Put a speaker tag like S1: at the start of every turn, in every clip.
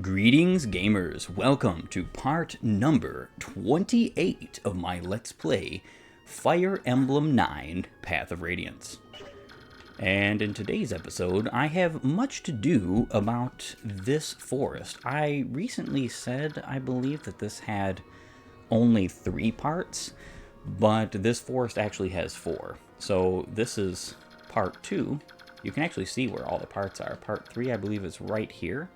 S1: Greetings, gamers. Welcome to part number 28 of my Let's Play Fire Emblem 9 Path of Radiance. And in today's episode, I have much to do about this forest. I recently said I believe that this had only 3 parts, but this forest actually has 4. So this is part 2. You can actually see where all the parts are. Part 3, I believe, is right here.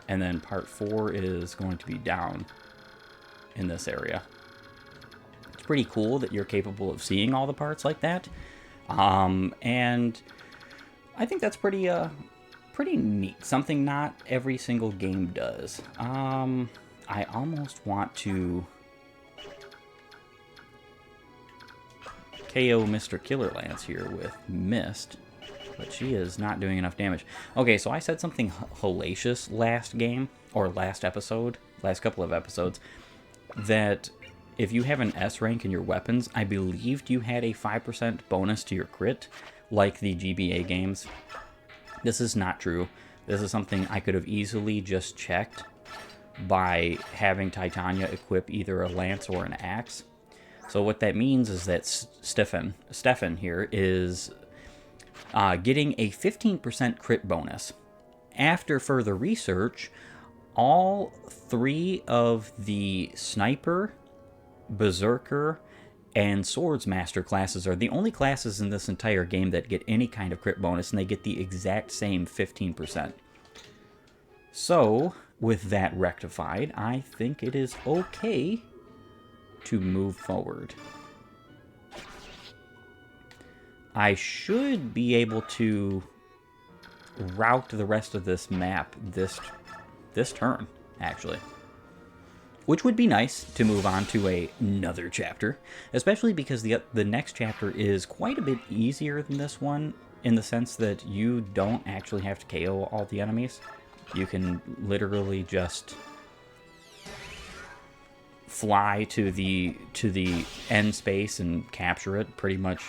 S1: And then part 4 is going to be down in this area. It's pretty cool that you're capable of seeing all the parts like that. And I think that's pretty neat. Something not every single game does. I almost want to KO Mr. Killer Lance here with Mist. But she is not doing enough damage. Okay, so I said something hellacious last game, or last episode, last couple of episodes, that if you have an S rank in your weapons, I believed you had a 5% bonus to your crit, like the GBA games. This is not true. This is something I could have easily just checked by having Titania equip either a lance or an axe. So what that means is that Stefan here is getting a 15% crit bonus. After further research, all 3 of the Sniper, Berserker, and Swordsmaster classes are the only classes in this entire game that get any kind of crit bonus, and they get the exact same 15%. So, with that rectified, I think it is okay to move forward. I should be able to route the rest of this map this turn, actually. Which would be nice to move on to another chapter, especially because the next chapter is quite a bit easier than this one, in the sense that you don't actually have to KO all the enemies. You can literally just fly to the end space and capture it pretty much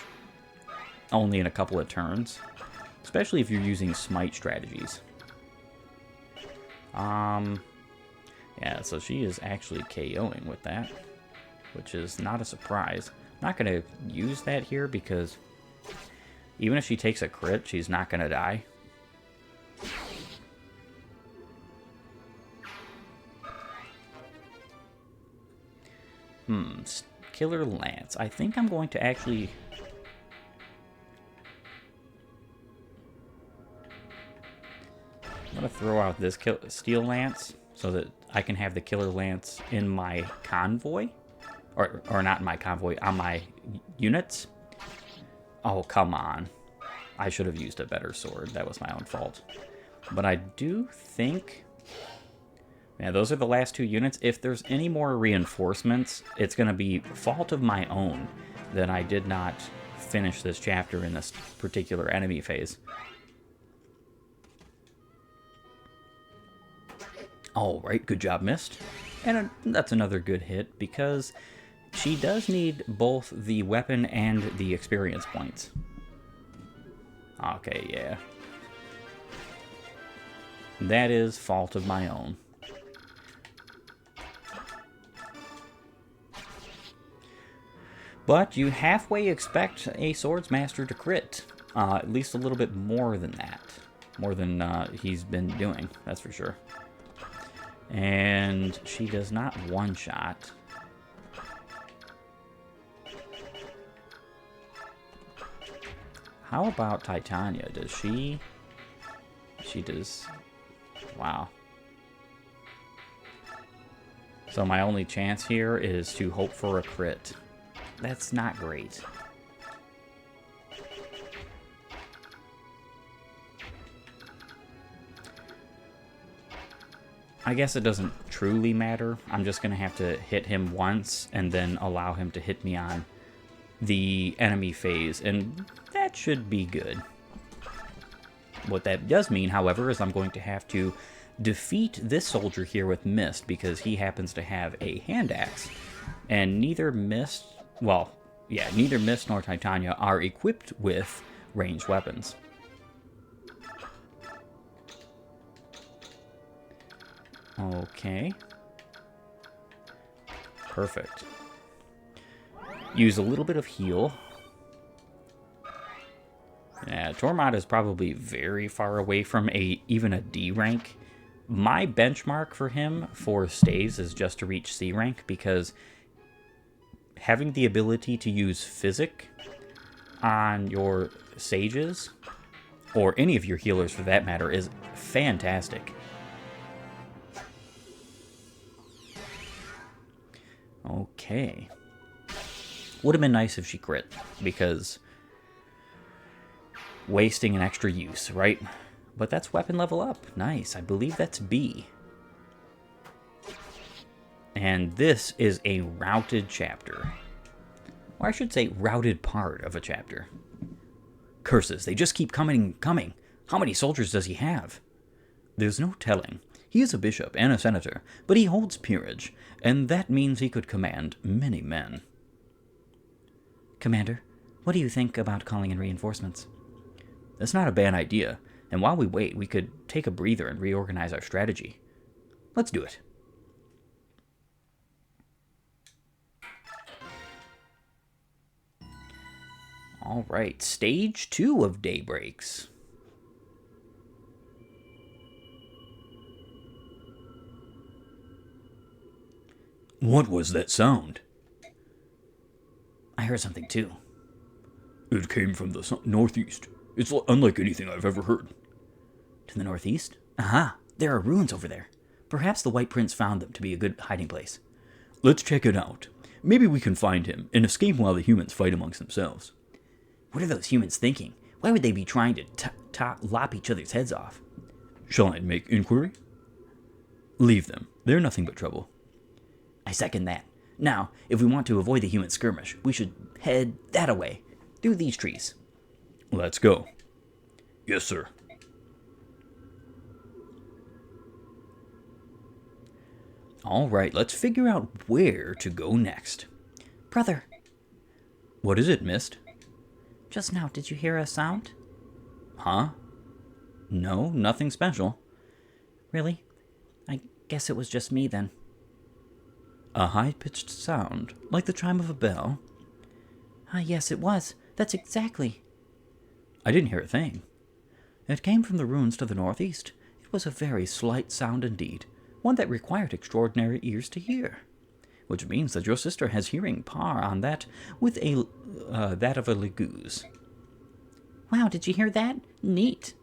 S1: only in a couple of turns, especially if you're using smite strategies. Yeah, so she is actually KOing with that, which is not a surprise. I'm not going to use that here because even if she takes a crit, she's not going to die. Killer Lance. I think I'm going to actually... I'm going to throw out this Steel Lance so that I can have the Killer Lance in my convoy. Or not in my convoy, on my units. Oh, come on. I should have used a better sword. That was my own fault. But I do think... Yeah, those are the last 2 units. If there's any more reinforcements, it's going to be fault of my own that I did not finish this chapter in this particular enemy phase. Alright, good job, Mist. And that's another good hit, because she does need both the weapon and the experience points. Okay, yeah. That is fault of my own. But you halfway expect a Swordsmaster to crit. At least a little bit more than that. More than he's been doing, that's for sure. And she does not one-shot. How about Titania? Does she... She does... Wow. So my only chance here is to hope for a crit. That's not great. I guess it doesn't truly matter. I'm just going to have to hit him once and then allow him to hit me on the enemy phase, and that should be good. What that does mean, however, is I'm going to have to defeat this soldier here with Mist, because he happens to have a hand axe, and neither Mist nor Titania are equipped with ranged weapons. Okay. Perfect. Use a little bit of heal. Yeah, Tormod is probably very far away from even a D rank. My benchmark for him for stays is just to reach C rank, because having the ability to use Physic on your sages, or any of your healers for that matter, is fantastic. Okay. Would have been nice if she crit, because wasting an extra use, right? But that's weapon level up. Nice. I believe that's B. And this is a routed chapter. Or I should say routed part of a chapter. Curses, they just keep coming and coming. How many soldiers does he have? There's no telling. He is a bishop and a senator, but he holds peerage, and that means he could command many men. Commander, what do you think about calling in reinforcements? That's not a bad idea, and while we wait, we could take a breather and reorganize our strategy. Let's do it. All right, stage 2 of Daybreaks. What was that sound? I heard something too. It came from the northeast. It's unlike anything I've ever heard. To the northeast? Aha, there are ruins over there. Perhaps the White Prince found them to be a good hiding place. Let's check it out. Maybe we can find him and escape while the humans fight amongst themselves. What are those humans thinking? Why would they be trying to lop each other's heads off? Shall I make inquiry? Leave them. They're nothing but trouble. I second that. Now, if we want to avoid the human skirmish, we should head that away, through these trees. Let's go. Yes, sir. All right, let's figure out where to go next. Brother. What is it, Mist? Just now, did you hear a sound? Huh? No, nothing special. Really? I guess it was just me then. A high-pitched sound, like the chime of a bell? Ah, yes, it was. That's exactly. I didn't hear a thing. It came from the ruins to the northeast. It was a very slight sound indeed, one that required extraordinary ears to hear. Which means that your sister has hearing par on that with that of a legoose. Wow, did you hear that? Neat.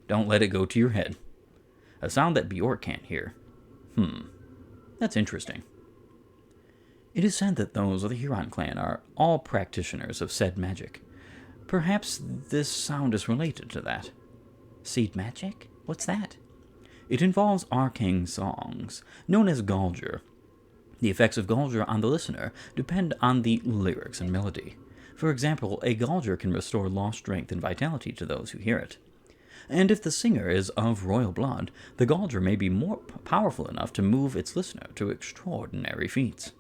S1: Don't let it go to your head. A sound that Bjork can't hear. That's interesting. It is said that those of the Huron clan are all practitioners of said magic. Perhaps this sound is related to that. Seed magic? What's that? It involves arcane songs, known as Galger. The effects of Galger on the listener depend on the lyrics and melody. For example, a Galger can restore lost strength and vitality to those who hear it. And if the singer is of royal blood, the Galger may be more powerful enough to move its listener to extraordinary feats.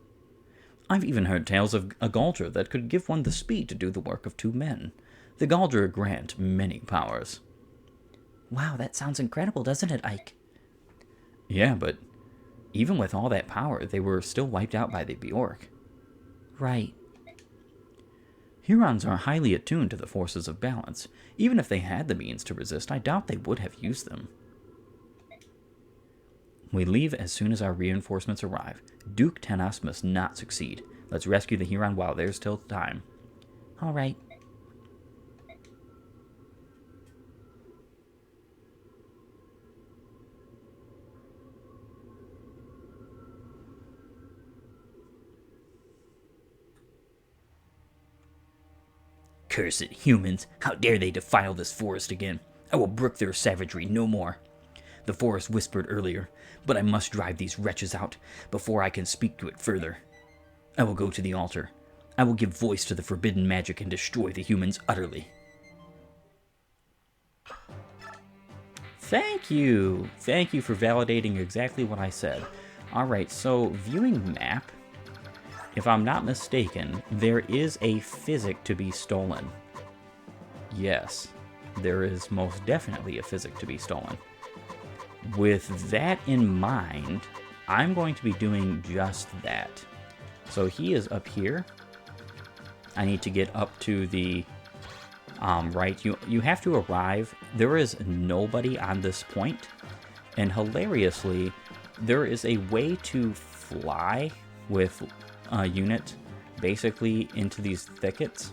S1: I've even heard tales of a Galger that could give one the speed to do the work of 2 men. The Galger grant many powers. Wow, that sounds incredible, doesn't it, Ike? Yeah, but even with all that power, they were still wiped out by the Bjork. Right. Hurons are highly attuned to the forces of balance. Even if they had the means to resist, I doubt they would have used them. We leave as soon as our reinforcements arrive. Duke Tenas must not succeed. Let's rescue the Huron while there's still time. All right. Cursed humans! How dare they defile this forest again? I will brook their savagery no more. The forest whispered earlier, but I must drive these wretches out before I can speak to it further. I will go to the altar. I will give voice to the forbidden magic and destroy the humans utterly. Thank you! Thank you for validating exactly what I said. Alright, so viewing map. If I'm not mistaken, there is a physic to be stolen. Yes, there is most definitely a physic to be stolen. with that in mind, I'm going to be doing just that. So he is up here. I need to get up to the right. You have to arrive. There is nobody on this point, and hilariously, there is a way to fly with a unit basically into these thickets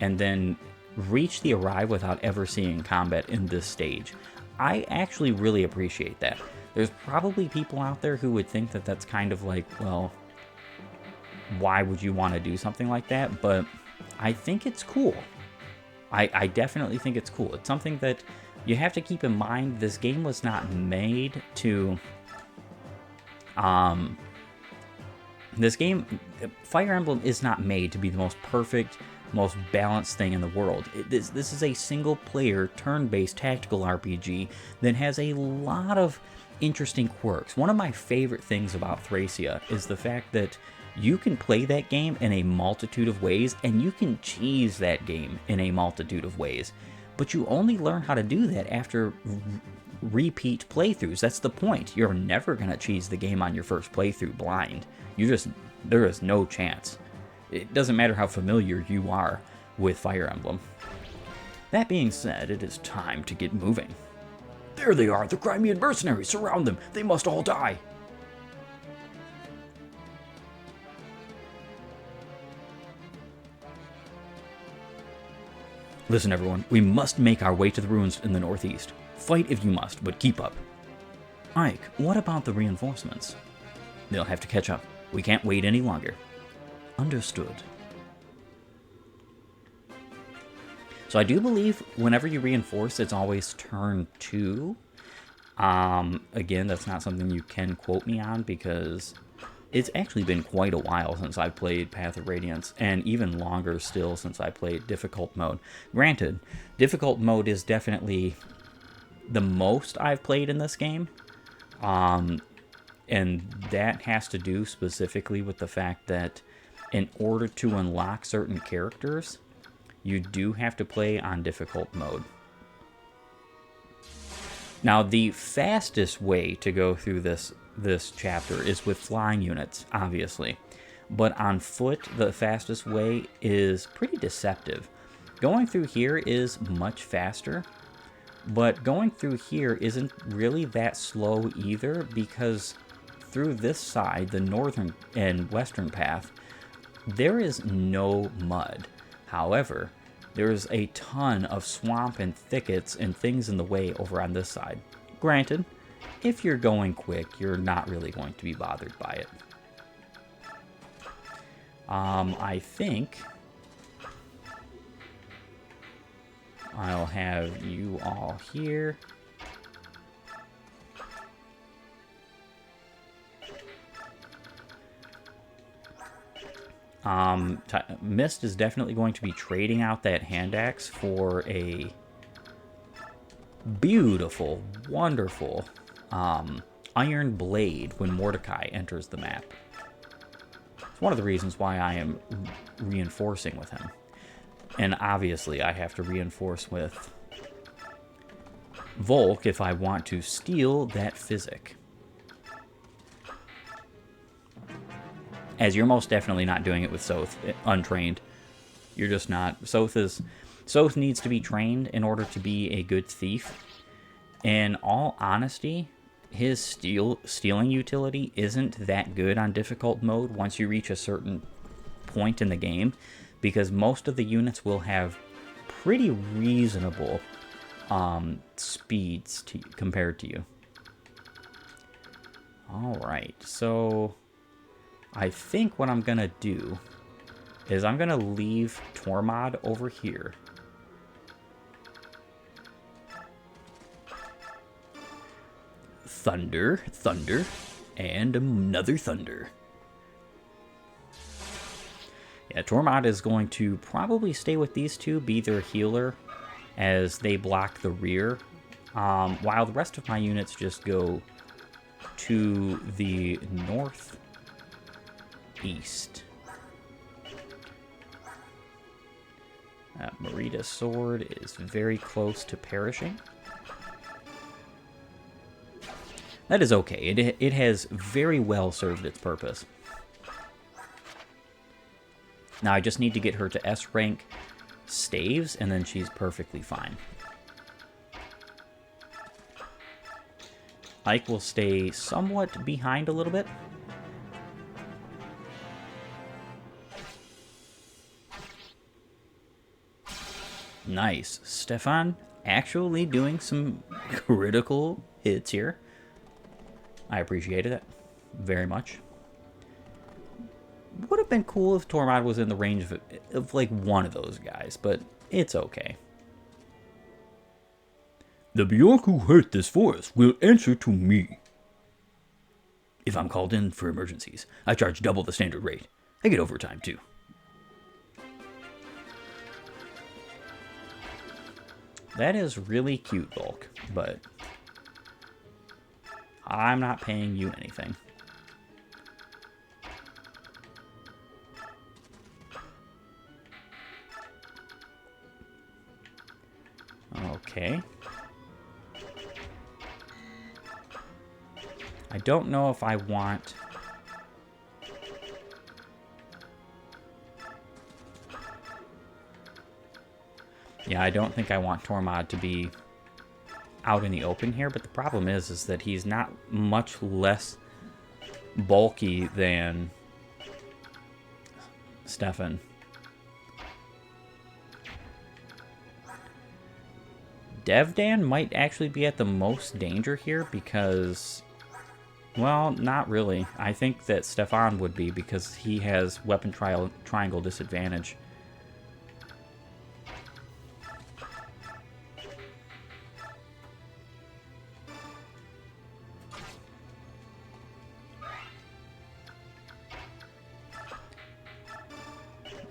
S1: and then reach the arrive without ever seeing combat in this stage. I actually really appreciate that. There's probably people out there who would think that that's kind of like, well, why would you want to do something like that? But I think it's cool. I definitely think it's cool. It's something that you have to keep in mind. This game was not made to... This game, Fire Emblem, is not made to be the most perfect, most balanced thing in the world. This is a single-player, turn-based tactical RPG that has a lot of interesting quirks. One of my favorite things about Thracia is the fact that you can play that game in a multitude of ways, and you can cheese that game in a multitude of ways. But you only learn how to do that after repeat playthroughs. That's the point. You're never going to cheese the game on your first playthrough blind. There is no chance. It doesn't matter how familiar you are with Fire Emblem. That being said, it is time to get moving. There they are, the Crimean mercenaries. Surround them. They must all die. Listen, everyone, we must make our way to the ruins in the northeast. Fight if you must, but keep up. Ike, what about the reinforcements? They'll have to catch up. We can't wait any longer. Understood. So I do believe whenever you reinforce, it's always turn 2. Again, that's not something you can quote me on because it's actually been quite a while since I played Path of Radiance, and even longer still since I played difficult mode. Granted, difficult mode is definitely the most I've played in this game, and that has to do specifically with the fact that in order to unlock certain characters, you do have to play on difficult mode. Now, the fastest way to go through this chapter is with flying units, obviously. But on foot, the fastest way is pretty deceptive. Going through here is much faster, but going through here isn't really that slow either, because through this side, the northern and western path, there is no mud. However, there is a ton of swamp and thickets and things in the way over on this side. Granted, if you're going quick, you're not really going to be bothered by it. I think I'll have you all here. Mist is definitely going to be trading out that hand axe for a beautiful, wonderful iron blade when Mordecai enters the map. It's one of the reasons why I am reinforcing with him. And obviously I have to reinforce with Volk if I want to steal that physic. As you're most definitely not doing it with Soth untrained. You're just not. Soth needs to be trained in order to be a good thief. In all honesty, his stealing utility isn't that good on difficult mode once you reach a certain point in the game, because most of the units will have pretty reasonable speeds compared to you. Alright, so I think what I'm going to do is I'm going to leave Tormod over here. Thunder, thunder, and another thunder. Yeah, Tormod is going to probably stay with these two, be their healer, as they block the rear, while the rest of my units just go to the northeast. Marita's sword is very close to perishing. That is okay. It has very well served its purpose. Now I just need to get her to S rank staves, and then she's perfectly fine. Ike will stay somewhat behind a little bit. Nice. Stefan actually doing some critical hits here. I appreciated it very much. Would have been cool if Tormod was in the range of like one of those guys, but it's okay.
S2: The Bjork who hurt this forest will answer to me.
S3: If I'm called in for emergencies, I charge double the standard rate. I get overtime too.
S1: That is really cute, Volk, but I'm not paying you anything. Okay. I don't know if I want... Yeah, I don't think I want Tormod to be out in the open here, but the problem is that he's not much less bulky than Stefan. Devdan might actually be at the most danger here because, well, not really. I think that Stefan would be because he has weapon triangle disadvantage.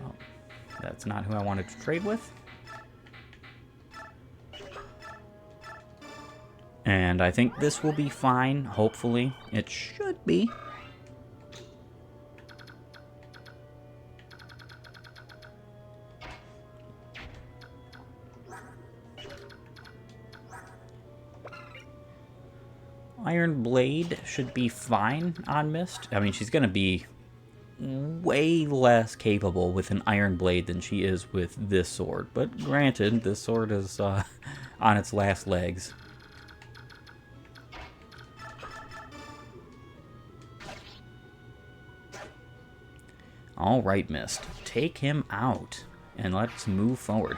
S1: Oh, that's not who I wanted to trade with. And I think this will be fine, hopefully. It should be. Iron Blade should be fine on Mist. I mean, she's going to be way less capable with an Iron Blade than she is with this sword. But granted, this sword is on its last legs. Alright, Mist. Take him out, and let's move forward.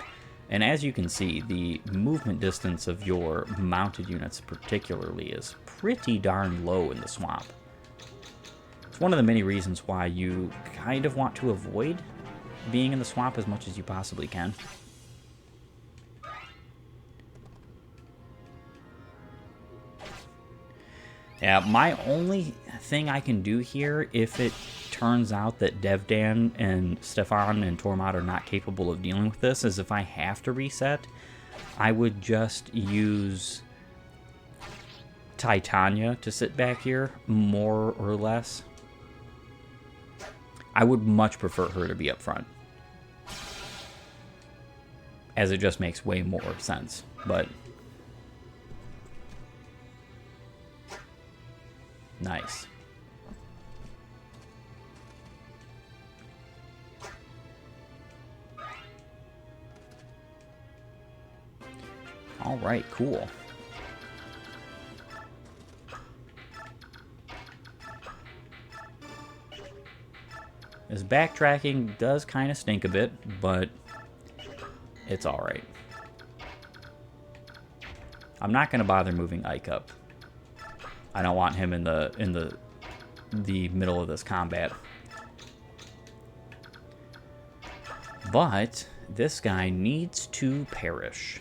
S1: And as you can see, the movement distance of your mounted units particularly is pretty darn low in the swamp. It's one of the many reasons why you kind of want to avoid being in the swamp as much as you possibly can. Yeah, my only thing I can do here, if it turns out that Devdan and Stefan and Tormod are not capable of dealing with this, is if I have to reset, I would just use Titania to sit back here, more or less. I would much prefer her to be up front, as it just makes way more sense, but... Nice. All right, cool. This backtracking does kind of stink a bit, but it's all right. I'm not going to bother moving Ike up. I don't want him in the middle of this combat. But this guy needs to perish.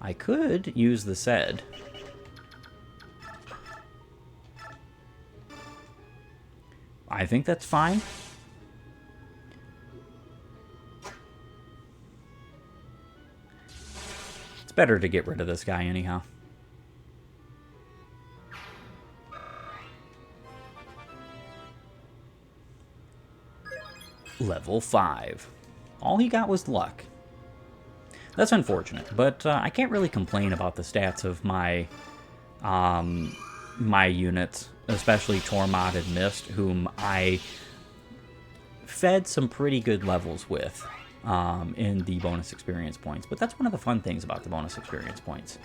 S1: I could use the Sed. I think that's fine. It's better to get rid of this guy anyhow. Level 5. All he got was luck. That's unfortunate, but I can't really complain about the stats of my my units, especially Tormod and Mist, whom I fed some pretty good levels with in the bonus experience points. But that's one of the fun things about the bonus experience points.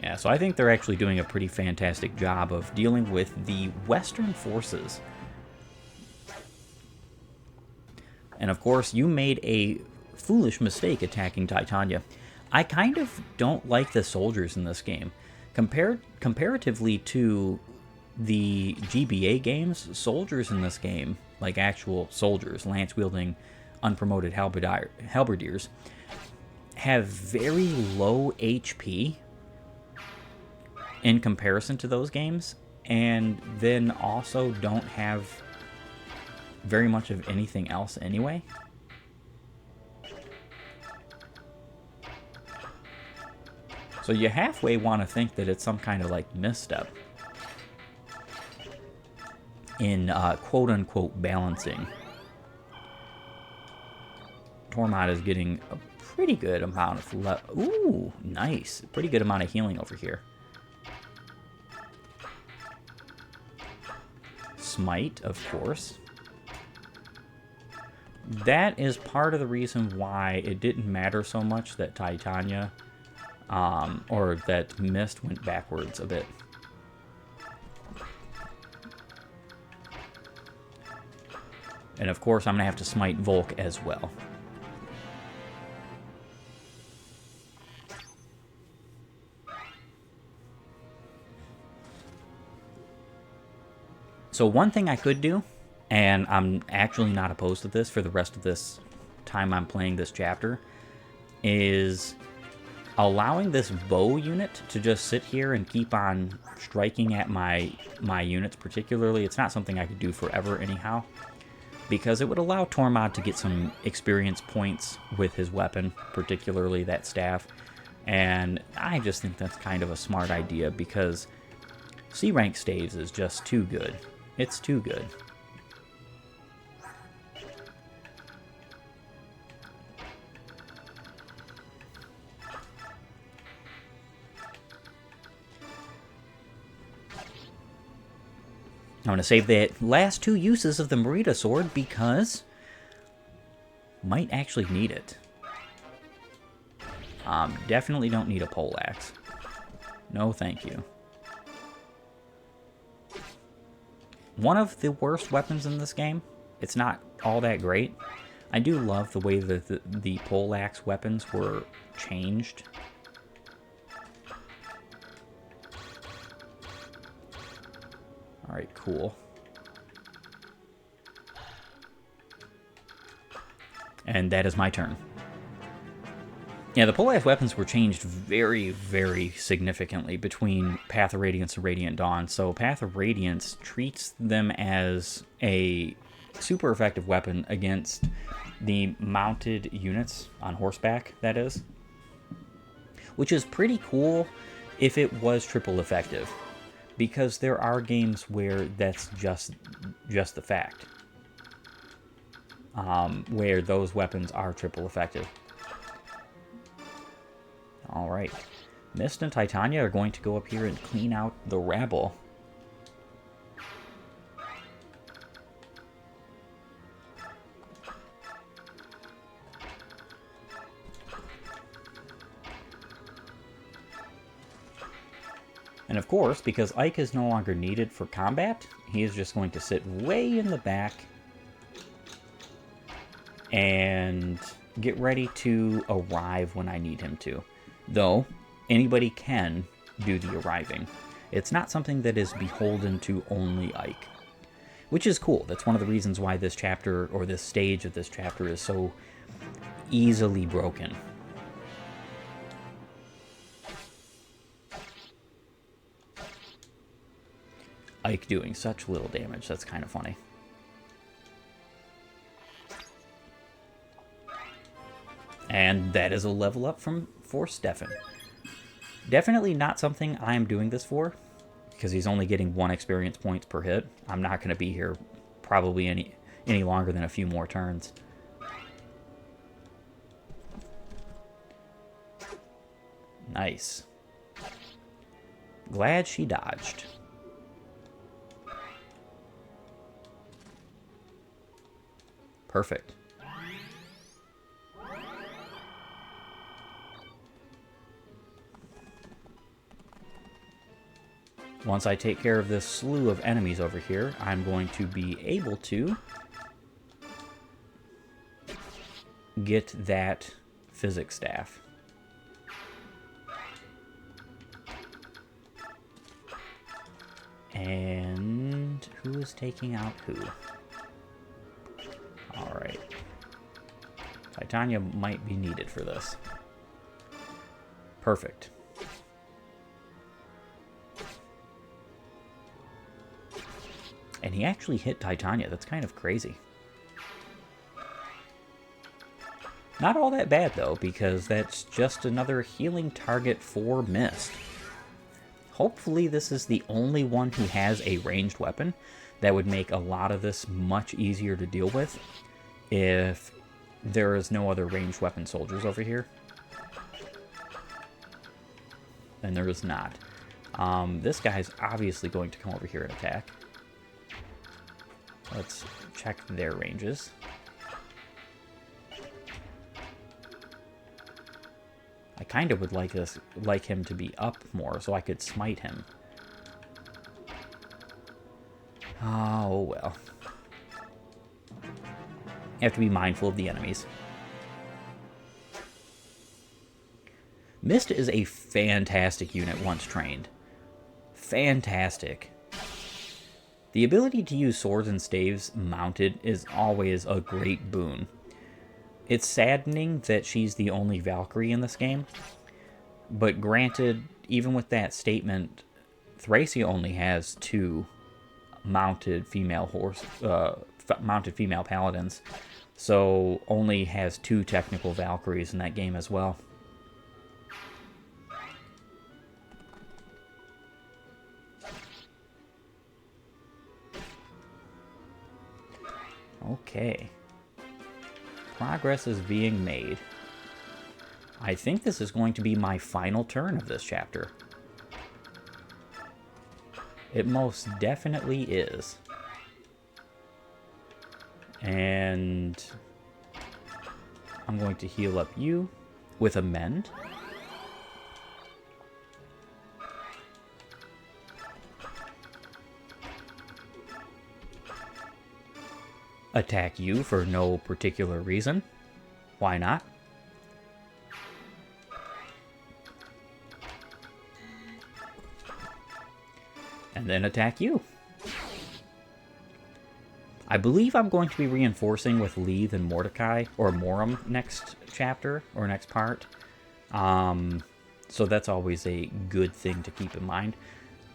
S1: Yeah, so I think they're actually doing a pretty fantastic job of dealing with the Western forces. And of course, you made a foolish mistake attacking Titania. I kind of don't like the soldiers in this game. Comparatively to the GBA games, soldiers in this game, like actual soldiers, lance-wielding, unpromoted halberdiers, have very low HP in comparison to those games, and then also don't have very much of anything else anyway. So you halfway want to think that it's some kind of like misstep in quote-unquote balancing. Tormod is getting a pretty good amount of ooh, nice. Pretty good amount of healing over here. Smite, of course. That is part of the reason why it didn't matter so much that Titania, or that Mist went backwards a bit. And of course, I'm going to have to smite Volk as well. So one thing I could do, and I'm actually not opposed to this for the rest of this time I'm playing this chapter, is allowing this bow unit to just sit here and keep on striking at my units particularly. It's not something I could do forever anyhow, because it would allow Tormod to get some experience points with his weapon, particularly that staff. And I just think that's kind of a smart idea, because C rank staves is just too good. It's too good. I'm going to save the last two uses of the Merida sword because might actually need it. Definitely don't need a poleaxe. No, thank you. One of the worst weapons in this game. It's not all that great. I do love the way that the poleaxe weapons were changed. Alright, cool. And that is my turn. Yeah, the poleaxe weapons were changed very, very significantly between Path of Radiance and Radiant Dawn. So Path of Radiance treats them as a super effective weapon against the mounted units on horseback, that is. Which is pretty cool if it was triple effective, because there are games where that's just the fact. Where those weapons are triple effective. Alright. Mist and Titania are going to go up here and clean out the rabble. And of course, because Ike is no longer needed for combat, he is just going to sit way in the back and get ready to arrive when I need him to. Though, anybody can do the arriving. It's not something that is beholden to only Ike. Which is cool. That's one of the reasons why this chapter, or this stage of this chapter, is so easily broken. Ike doing such little damage, that's kind of funny. And that is a level up for Stefan. Definitely not something I'm doing this for, because he's only getting 1 experience points per hit. I'm not going to be here probably any longer than a few more turns. Nice. Glad she dodged. Perfect. Once I take care of this slew of enemies over here, I'm going to be able to get that physics staff. And who is taking out who? Alright. Titania might be needed for this. Perfect. And he actually hit Titania. That's kind of crazy. Not all that bad, though, because that's just another healing target for Mist. Hopefully this is the only one who has a ranged weapon. That would make a lot of this much easier to deal with if there is no other ranged weapon soldiers over here. And there is not. This guy's obviously going to come over here and attack. Let's check their ranges. I kind of would like him to be up more so I could smite him. Oh, well. You have to be mindful of the enemies. Mist is a fantastic unit once trained. Fantastic. The ability to use swords and staves mounted is always a great boon. It's saddening that she's the only Valkyrie in this game, but granted, even with that statement, Thracia only has 2 mounted female paladins, so only has 2 technical Valkyries in that game as well. Okay. Progress is being made. I think this is going to be my final turn of this chapter. It most definitely is. And I'm going to heal up you with a mend. Attack you for no particular reason. Why not? And then attack you. I believe I'm going to be reinforcing with Leith and Mordecai, or Moram, next chapter, or next part. So that's always a good thing to keep in mind.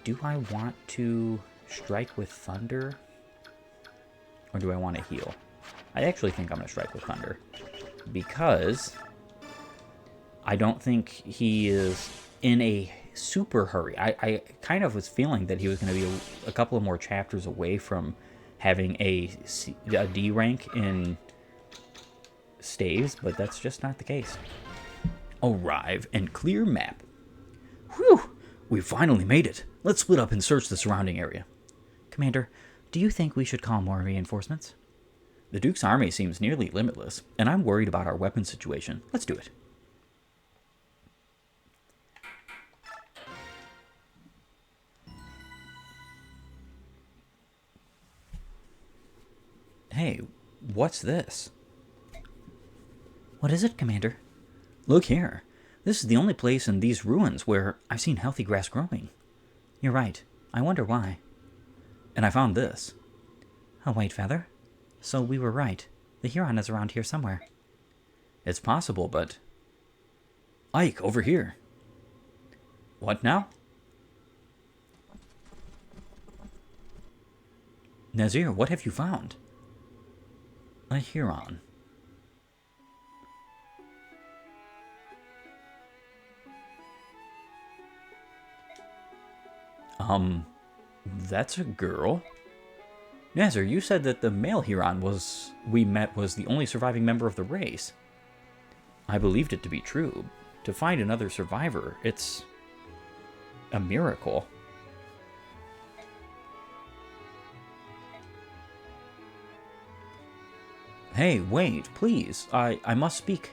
S1: Do I want to strike with Thunder? Or do I want to heal? I actually think I'm going to strike with Thunder. Because I don't think he is in a super hurry. I kind of was feeling that he was going to be a couple of more chapters away from having a D rank in staves, but that's just not the case.
S3: Arrive and clear map. Whew! We finally made it. Let's split up and search the surrounding area.
S1: Commander, do you think we should call more reinforcements?
S3: The Duke's army seems nearly limitless, and I'm worried about our weapons situation. Let's do it.
S1: Hey, what's this?
S2: What is it, Commander?
S3: Look here. This is the only place in these ruins where I've seen healthy grass growing.
S2: You're right. I wonder why.
S3: And I found this.
S2: A white feather? So we were right. The Huron is around here somewhere.
S3: It's possible, but... Ike, over here. What now? Nazir, what have you found?
S2: A Huron.
S3: That's a girl.
S1: Nazar, you said that the male Huron we met was the only surviving member of the race. I believed it to be true. To find another survivor, it's a miracle. Hey, wait, please. I must speak.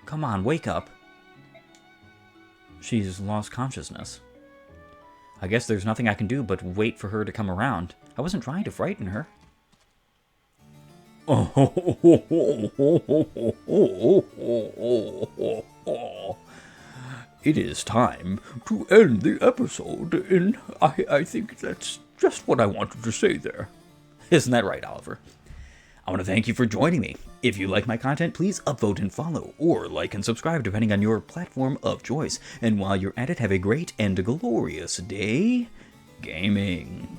S1: Come on, wake up. She's lost consciousness. I guess there's nothing I can do but wait for her to come around. I wasn't trying to frighten her.
S3: It is time to end the episode, and I think that's just what I wanted to say there.
S1: Isn't that right, Oliver? I want to thank you for joining me. If you like my content, please upvote and follow, or like and subscribe depending on your platform of choice. And while you're at it, have a great and glorious day gaming.